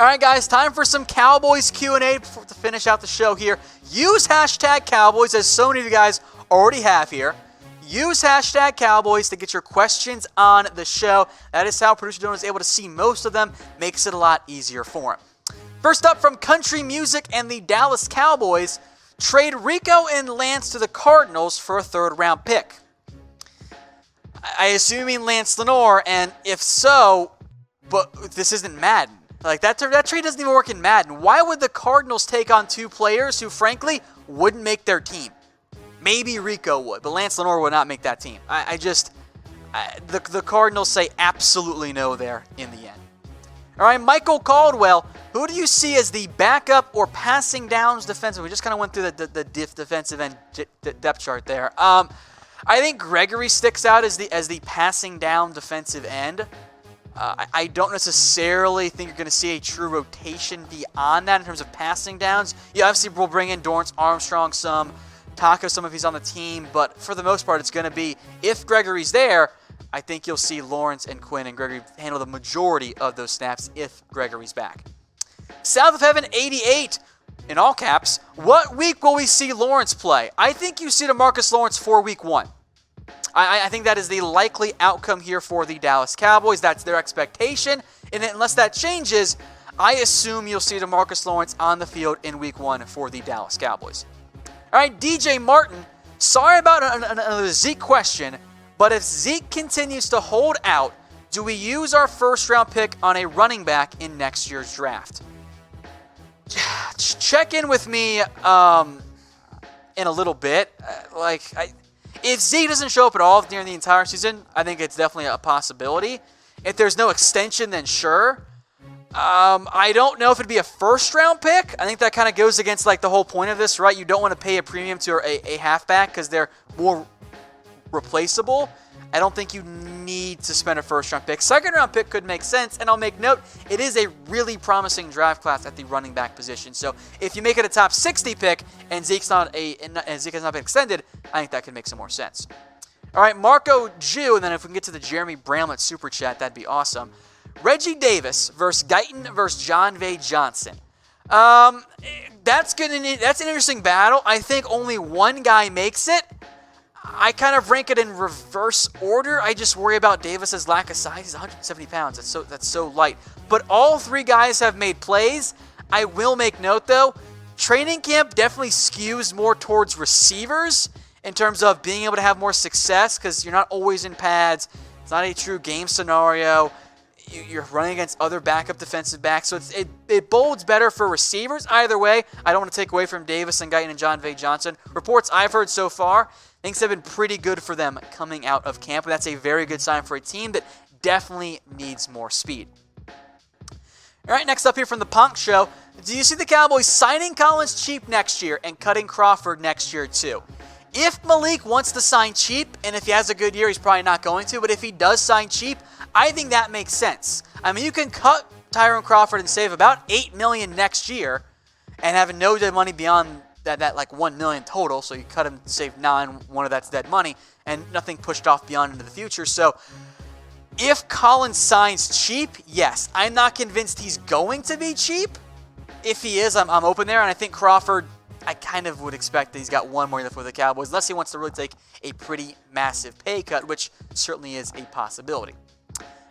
All right, guys, time for some Cowboys Q&A to finish out the show here. Use hashtag Cowboys, as so many of you guys already have here. Use hashtag Cowboys to get your questions on the show. That is how producer Dylan is able to see most of them. Makes it a lot easier for him. First up from Country Music and the Dallas Cowboys, trade Rico and Lance to the Cardinals for a third-round pick. I assume you mean Lance Lenoir, and if so, but this isn't Madden. Like, that trade doesn't even work in Madden. Why would the Cardinals take on two players who, frankly, wouldn't make their team? Maybe Rico would, but Lance Lenoir would not make that team. The Cardinals say absolutely no there in the end. All right, Michael Caldwell, who do you see as the backup or passing downs defensive? We just kind of went through the defensive end depth chart there. I think Gregory sticks out as the passing down defensive end. I don't necessarily think you're going to see a true rotation beyond that in terms of passing downs. You obviously will bring in Dorrance Armstrong some, Taco some if he's on the team, but for the most part it's going to be, if Gregory's there, I think you'll see Lawrence and Quinn and Gregory handle the majority of those snaps if Gregory's back. South of Heaven 88, in all caps, what week will we see Lawrence play? I think you see DeMarcus Lawrence for week 1. I think that is the likely outcome here for the Dallas Cowboys. That's their expectation. And unless that changes, I assume you'll see DeMarcus Lawrence on the field in week 1 for the Dallas Cowboys. All right, DJ Martin, sorry about another Zeke question, but if Zeke continues to hold out, do we use our first-round pick on a running back in next year's draft? Check in with me in a little bit. If Zeke doesn't show up at all during the entire season, I think it's definitely a possibility. If there's no extension, then sure. I don't know if it'd be a first-round pick. I think that kind of goes against the whole point of this, right? You don't want to pay a premium to a halfback because they're more replaceable. I don't think you need to spend a first-round pick. Second-round pick could make sense, and I'll make note, it is a really promising draft class at the running back position. So if you make it a top 60 pick and Zeke has not been extended, I think that could make some more sense. All right, Marco Jew, and then if we can get to the Jeremy Bramlett super chat, that'd be awesome. Reggie Davis versus Guyton versus John Vay Johnson. That's an interesting battle. I think only one guy makes it. I kind of rank it in reverse order. I just worry about Davis's lack of size. He's 170 pounds. That's so light. But all three guys have made plays. I will make note, though, training camp definitely skews more towards receivers in terms of being able to have more success because you're not always in pads. It's not a true game scenario. You're running against other backup defensive backs, so it bodes better for receivers. Either way, I don't want to take away from Davis and Guyton and John Vay Johnson. Reports I've heard so far, things have been pretty good for them coming out of camp, and that's a very good sign for a team that definitely needs more speed. All right, next up here from the Ponsik Show, do you see the Cowboys signing Collins cheap next year and cutting Crawford next year too? If Maliek wants to sign cheap, and if he has a good year, he's probably not going to, but if he does sign cheap, I think that makes sense. I mean, you can cut Tyrone Crawford and save about $8 million next year and have no dead money beyond that $1 million total, so you cut him, save $9 million, one of that's dead money, and nothing pushed off beyond into the future. So if Collins signs cheap, yes. I'm not convinced he's going to be cheap. If he is, I'm open there, and I think Crawford, I kind of would expect that he's got one more year for the Cowboys, unless he wants to really take a pretty massive pay cut, which certainly is a possibility.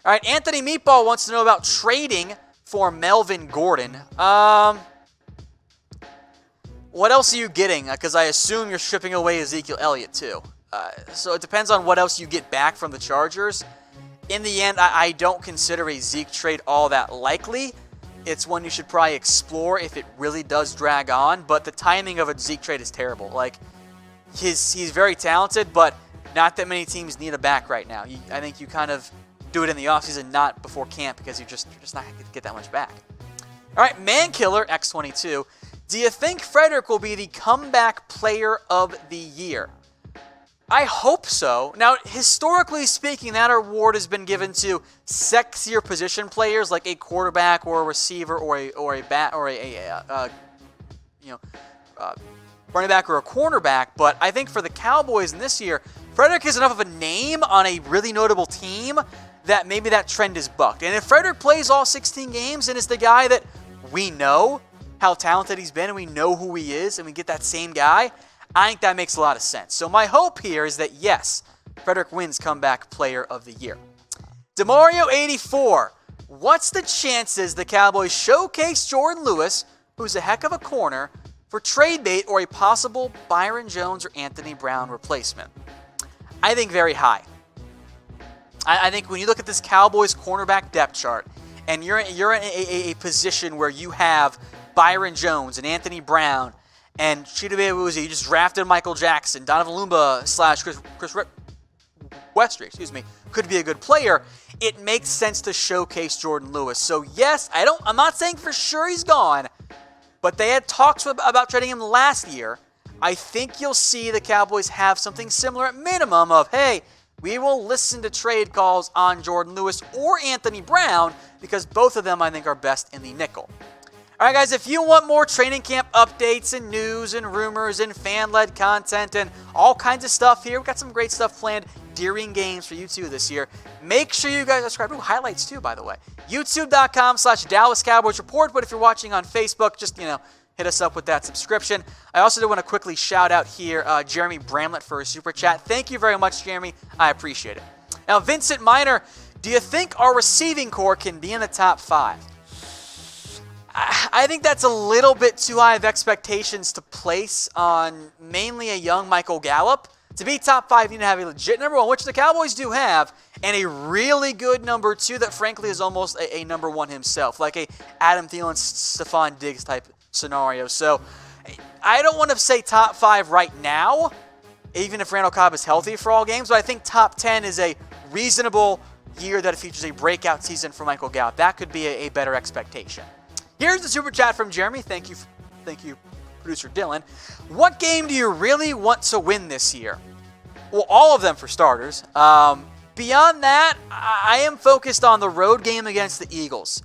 All right, Anthony Meatball wants to know about trading for Melvin Gordon. What else are you getting? Because I assume you're shipping away Ezekiel Elliott too. So it depends on what else you get back from the Chargers. In the end, I don't consider a Zeke trade all that likely. It's one you should probably explore if it really does drag on. But the timing of a Zeke trade is terrible. He's very talented, but not that many teams need a back right now. I think you kind of do it in the offseason, not before camp, because you're just not going to get that much back. All right, Mankiller X22. Do you think Frederick will be the comeback player of the year? I hope so. Now, historically speaking, that award has been given to sexier position players like a quarterback or a receiver or a running back or a cornerback. But I think for the Cowboys in this year, Frederick is enough of a name on a really notable team that maybe that trend is bucked. And if Frederick plays all 16 games and is the guy that we know how talented he's been and we know who he is and we get that same guy, I think that makes a lot of sense. So my hope here is that, yes, Frederick wins Comeback Player of the Year. DeMario 84. What's the chances the Cowboys showcase Jourdan Lewis, who's a heck of a corner, for trade bait or a possible Byron Jones or Anthony Brown replacement? I think very high. I think when you look at this Cowboys cornerback depth chart, and you're in a position where you have Byron Jones and Anthony Brown and Chidobe Awuzie, you just drafted Michael Jackson, Donovan Lumba / Chris Westry, could be a good player. It makes sense to showcase Jourdan Lewis. So yes, I'm not saying for sure he's gone, but they had talks about trading him last year. I think you'll see the Cowboys have something similar at minimum of, hey, we will listen to trade calls on Jourdan Lewis or Anthony Brown because both of them I think are best in the nickel. All right, guys, if you want more training camp updates and news and rumors and fan-led content and all kinds of stuff here, we've got some great stuff planned during games for you too this year. Make sure you guys subscribe. Ooh, highlights too, by the way. YouTube.com/Dallas Cowboys Report. But if you're watching on Facebook, just, hit us up with that subscription. I also do want to quickly shout out here Jeremy Bramlett for a super chat. Thank you very much, Jeremy. I appreciate it. Now, Vincent Miner, do you think our receiving core can be in the top 5? I think that's a little bit too high of expectations to place on mainly a young Michael Gallup. To be top 5, you need to have a legit number 1, which the Cowboys do have, and a really good number 2 that frankly is almost a number 1 himself, like a Adam Thielen, Stephon Diggs type scenario. So I don't want to say top 5 right now, even if Randall Cobb is healthy for all games, but I think top 10 is a reasonable year that features a breakout season for Michael Gallup. That could be a better expectation. Here's the super chat from Jeremy. Thank you, producer Dylan. What game do you really want to win this year? Well, all of them for starters. Beyond that, I am focused on the road game against the Eagles.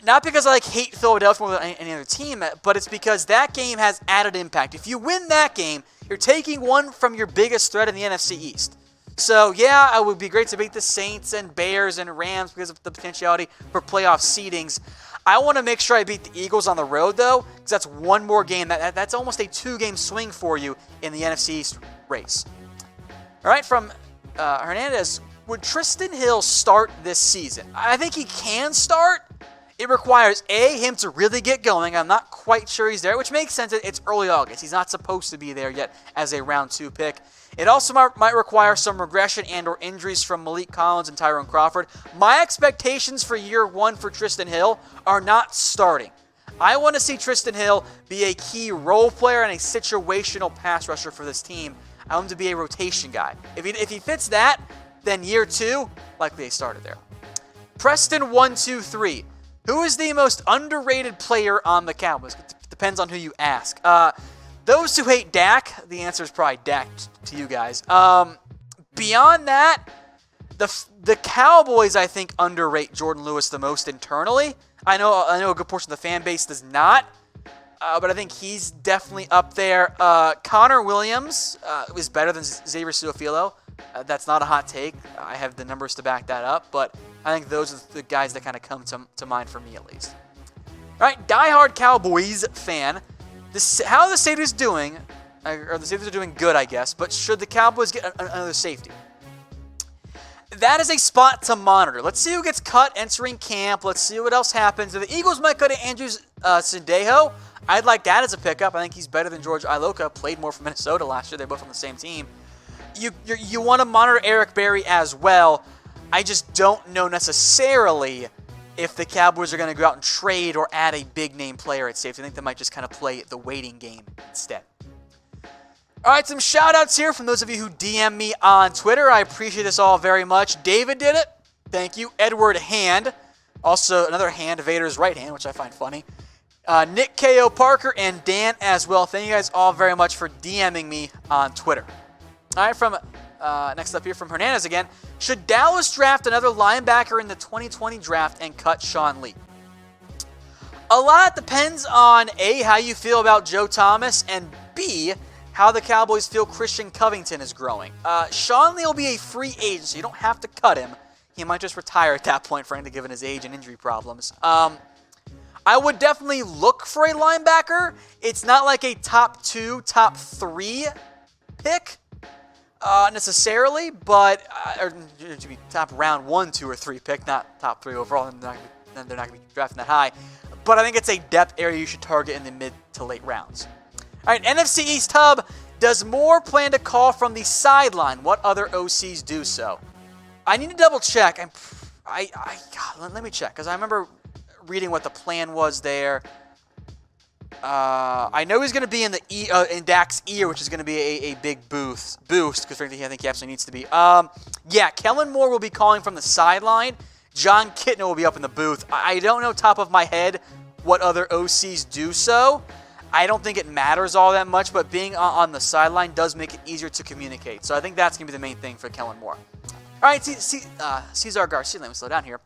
Not because I hate Philadelphia more than any other team, but it's because that game has added impact. If you win that game, you're taking one from your biggest threat in the NFC East. So, yeah, it would be great to beat the Saints and Bears and Rams because of the potentiality for playoff seedings. I want to make sure I beat the Eagles on the road, though, because that's one more game. That's almost a 2-game swing for you in the NFC East race. All right, from Hernandez, would Trysten Hill start this season? I think he can start. It requires, him to really get going. I'm not quite sure he's there, which makes sense. It's early August. He's not supposed to be there yet as a round 2 pick. It also might require some regression and or injuries from Maliek Collins and Tyrone Crawford. My expectations for year 1 for Trysten Hill are not starting. I want to see Trysten Hill be a key role player and a situational pass rusher for this team. I want him to be a rotation guy. If he fits that, then year 2, likely they started there. Preston 123. Who is the most underrated player on the Cowboys? It depends on who you ask. Those who hate Dak, the answer is probably Dak to you guys. Beyond that, the Cowboys, I think, underrate Jourdan Lewis the most internally. I know a good portion of the fan base does not, but I think he's definitely up there. Connor Williams is better than Xavier Su'a-Filo. That's not a hot take. I have the numbers to back that up, but I think those are the guys that kind of come to mind for me at least. All right, Diehardcowboiz fan. How the safeties doing, or the safeties are doing good, I guess, but should the Cowboys get another safety? That is a spot to monitor. Let's see who gets cut entering camp. Let's see what else happens. If the Eagles might cut to Andrew Sendejo, I'd like that as a pickup. I think he's better than George Iloka. Played more for Minnesota last year. They're both on the same team. You want to monitor Eric Berry as well. I just don't know necessarily if the Cowboys are going to go out and trade or add a big-name player at safety. I think they might just kind of play the waiting game instead. All right, some shout-outs here from those of you who DM me on Twitter. I appreciate this all very much. David did it. Thank you. Edward Hand. Also, another hand, Vader's right hand, which I find funny. Nick K.O. Parker and Dan as well. Thank you guys all very much for DMing me on Twitter. All right, from next up here from Hernandez again. Should Dallas draft another linebacker in the 2020 draft and cut Sean Lee? A lot depends on A, how you feel about Joe Thomas, and B, how the Cowboys feel Christian Covington is growing. Sean Lee will be a free agent, so you don't have to cut him. He might just retire at that point, frankly, given his age and injury problems. I would definitely look for a linebacker. It's not like a top 2, top 3 pick necessarily, but or to be top round 1, 2, or 3 pick, not top 3 overall. Then they're not going to be drafting that high. But I think it's a depth area you should target in the mid to late rounds. All right, NFC East Hub. Does Moore plan to call from the sideline? What other OCs do so? I need to double check. God, let me check, because I remember reading what the plan was there. I know he's going to be in in Dak's ear, which is going to be a big boost, because frankly, I think he absolutely needs to be. Yeah, Kellen Moore will be calling from the sideline. John Kitna will be up in the booth. I don't know top of my head what other OCs do so. I don't think it matters all that much, but being on the sideline does make it easier to communicate. So I think that's going to be the main thing for Kellen Moore. All right, Seasar Garcia, let me slow down here.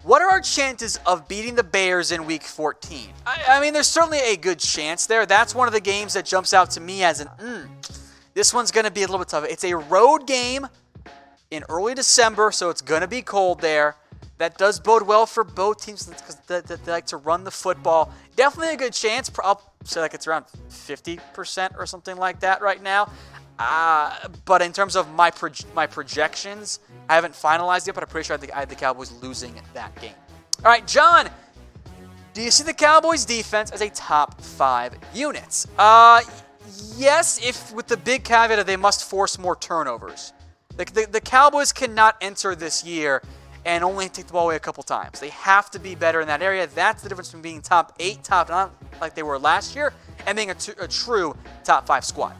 What are our chances of beating the Bears in Week 14? I mean, there's certainly a good chance there. That's one of the games that jumps out to me as this one's going to be a little bit tough. It's a road game in early December, so it's going to be cold there. That does bode well for both teams because they like to run the football. Definitely a good chance. I'll say like it's around 50% or something like that right now. But in terms of my projections, I haven't finalized yet, but I'm pretty sure I had the Cowboys losing that game. All right, John, do you see the Cowboys defense as a top 5 unit? Yes, if with the big caveat that they must force more turnovers. The Cowboys cannot enter this year and only take the ball away a couple times. They have to be better in that area. That's the difference between being top 8, top 9, like they were last year, and being a true top 5 squad.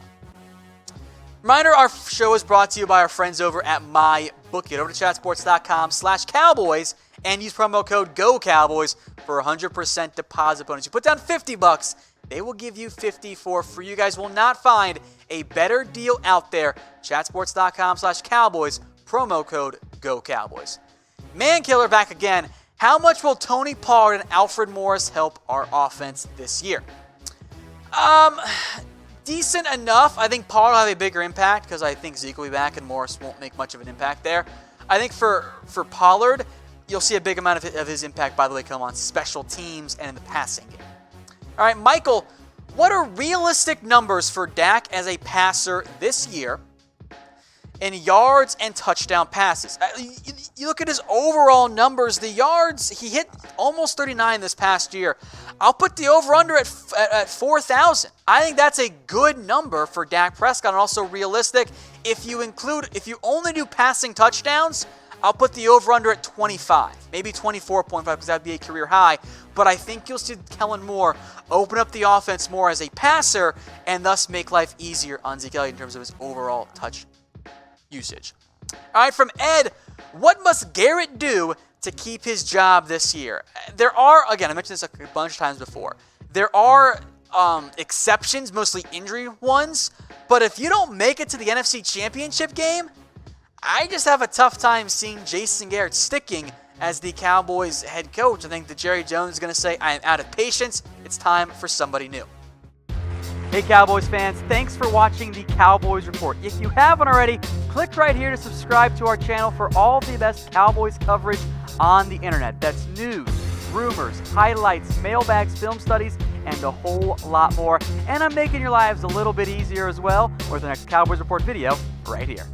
Reminder, our show is brought to you by our friends over at MyBookie. Get over to chatsports.com/Cowboys and use promo code GOCowboys for 100% deposit bonus. You put down $50, they will give you $50 for free. You guys will not find a better deal out there. Chatsports.com/Cowboys, promo code GOCowboys. Man Killer back again. How much will Tony Pollard and Alfred Morris help our offense this year? Decent enough. I think Pollard will have a bigger impact because I think Zeke will be back and Morris won't make much of an impact there. I think for Pollard, you'll see a big amount of his impact, by the way, come on special teams and in the passing game. All right, Michael, what are realistic numbers for Dak as a passer this year in yards and touchdown passes? You look at his overall numbers, the yards, he hit almost 39 this past year. I'll put the over-under at 4,000. I think that's a good number for Dak Prescott and also realistic. If you only do passing touchdowns, I'll put the over-under at 25, maybe 24.5 because that would be a career high. But I think you'll see Kellen Moore open up the offense more as a passer and thus make life easier on Ezekiel Elliott in terms of his overall touch usage. All right, from Ed, what must Garrett do to keep his job this year? There are, again, I mentioned this a bunch of times before, there are exceptions, mostly injury ones, but if you don't make it to the NFC Championship game, I just have a tough time seeing Jason Garrett sticking as the Cowboys head coach. I think that Jerry Jones is going to say, I am out of patience. It's time for somebody new. Hey Cowboys fans, thanks for watching the Cowboys Report. If you haven't already, click right here to subscribe to our channel for all the best Cowboys coverage on the internet. That's news, rumors, highlights, mailbags, film studies, and a whole lot more. And I'm making your lives a little bit easier as well with the next Cowboys Report video right here.